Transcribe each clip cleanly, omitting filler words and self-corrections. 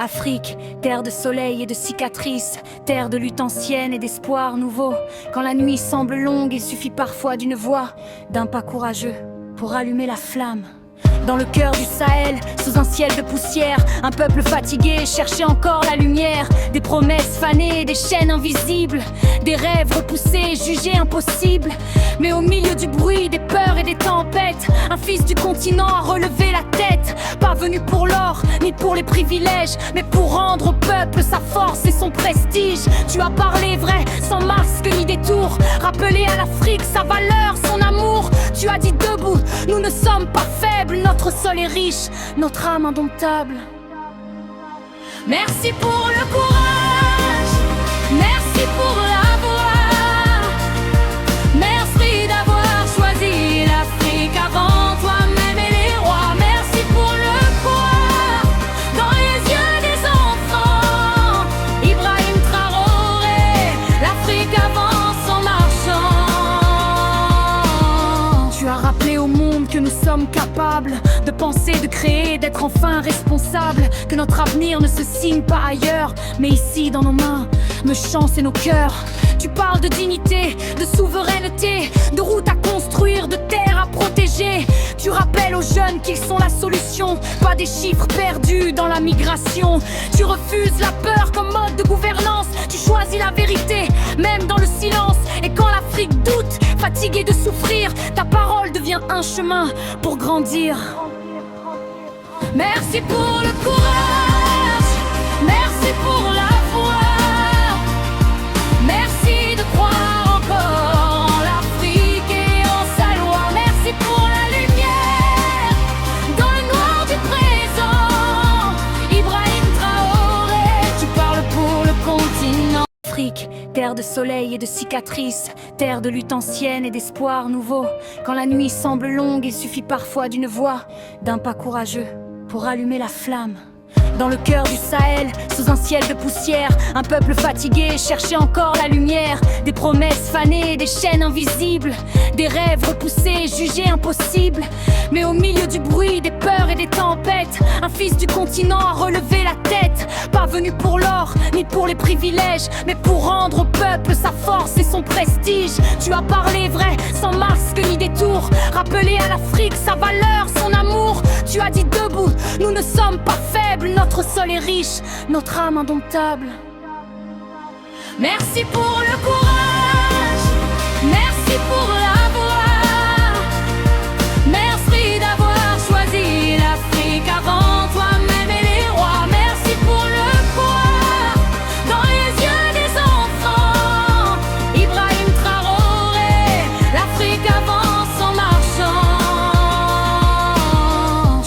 Afrique, terre de soleil et de cicatrices, terre de lutte ancienne et d'espoir nouveau. Quand la nuit semble longue, il suffit parfois d'une voix, d'un pas courageux pour allumer la flamme. Dans le cœur du Sahel, sous un ciel de poussière, un peuple fatigué cherchait encore la lumière. Des promesses fanées, des chaînes invisibles, des rêves repoussés, jugés impossibles. Mais au milieu du bruit, des peurs et des tempêtes, un fils du continent a relevé la tête. Pas venu pour l'or, ni pour les privilèges, mais pour rendre au peuple sa force et son prestige. Tu as parlé vrai, sans masque ni détour, rappelé à l'Afrique sa valeur, son amour. Tu as dit debout, nous ne sommes pas faibles, notre sol est riche, notre âme indomptable. Merci pour le courage, merci pour la voix, merci d'avoir choisi l'Afrique avant toi-même et les rois. Merci pour le poids dans les yeux des enfants, Ibrahim Traoré, l'Afrique avance en marchant. Tu as rappelé au monde que nous sommes capables de penser, de créer, d'être enfin responsables, que notre avenir ne se signe pas ailleurs, mais ici dans nos mains, nos chances et nos cœurs. Tu parles de dignité, de souveraineté, de routes à construire, de terres à protéger. Tu rappelles aux jeunes qu'ils sont la solution, pas des chiffres perdus dans la migration. Tu refuses la peur comme mode de gouvernance, tu choisis la vérité, même dans le silence. Et quand l'Afrique doute, fatiguée de souffrir, ta parole devient un chemin pour grandir. Merci pour le courage, merci pour la foi, merci de croire encore en l'Afrique et en sa loi. Merci pour la lumière dans le noir du présent, Ibrahim Traoré, tu parles pour le continent. Afrique, terre de soleil et de cicatrices, terre de lutte ancienne et d'espoir nouveau. Quand la nuit semble longue, il suffit parfois d'une voix, d'un pas courageux pour allumer la flamme. Dans le cœur du Sahel, sous un ciel de poussière, un peuple fatigué cherchait encore la lumière. Des promesses fanées, des chaînes invisibles, des rêves repoussés, jugés impossibles. Mais au milieu du bruit, des peurs et des tempêtes, un fils du continent a relevé la tête. Pas venu pour l'or, ni pour les privilèges, mais pour rendre au peuple sa force et son prestige. Tu as parlé vrai, sans masque ni détour, rappelé à l'Afrique sa valeur, son amour. Tu as dit debout, nous ne sommes pas faibles, notre sol est riche, notre âme indomptable. Merci pour le courage, merci pour la voix, merci d'avoir choisi l'Afrique avant toi-même et les rois. Merci pour le poids dans les yeux des enfants, Ibrahim Traoré, l'Afrique avance en marchant.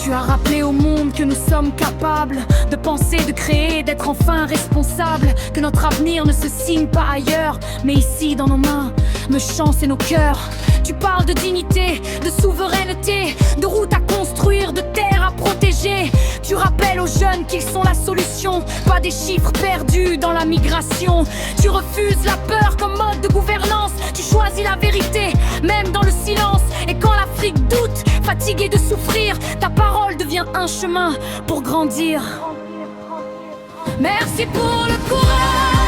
Tu as rappelé au monde que nous sommes capables de penser, de créer, d'être enfin responsables, que notre avenir ne se signe pas ailleurs, mais ici dans nos mains, nos chances et nos cœurs. Tu parles de dignité, de souveraineté, de routes à construire, de terres à protéger. Tu rappelles aux jeunes qu'ils sont la solution, pas des chiffres perdus dans la migration. Tu refuses la peur comme mode de gouvernance, tu choisis la vérité, même dans le silence. Et quand l'Afrique doute, fatiguée de souffrir, ta parole devient un chemin pour grandir. Merci pour le courage.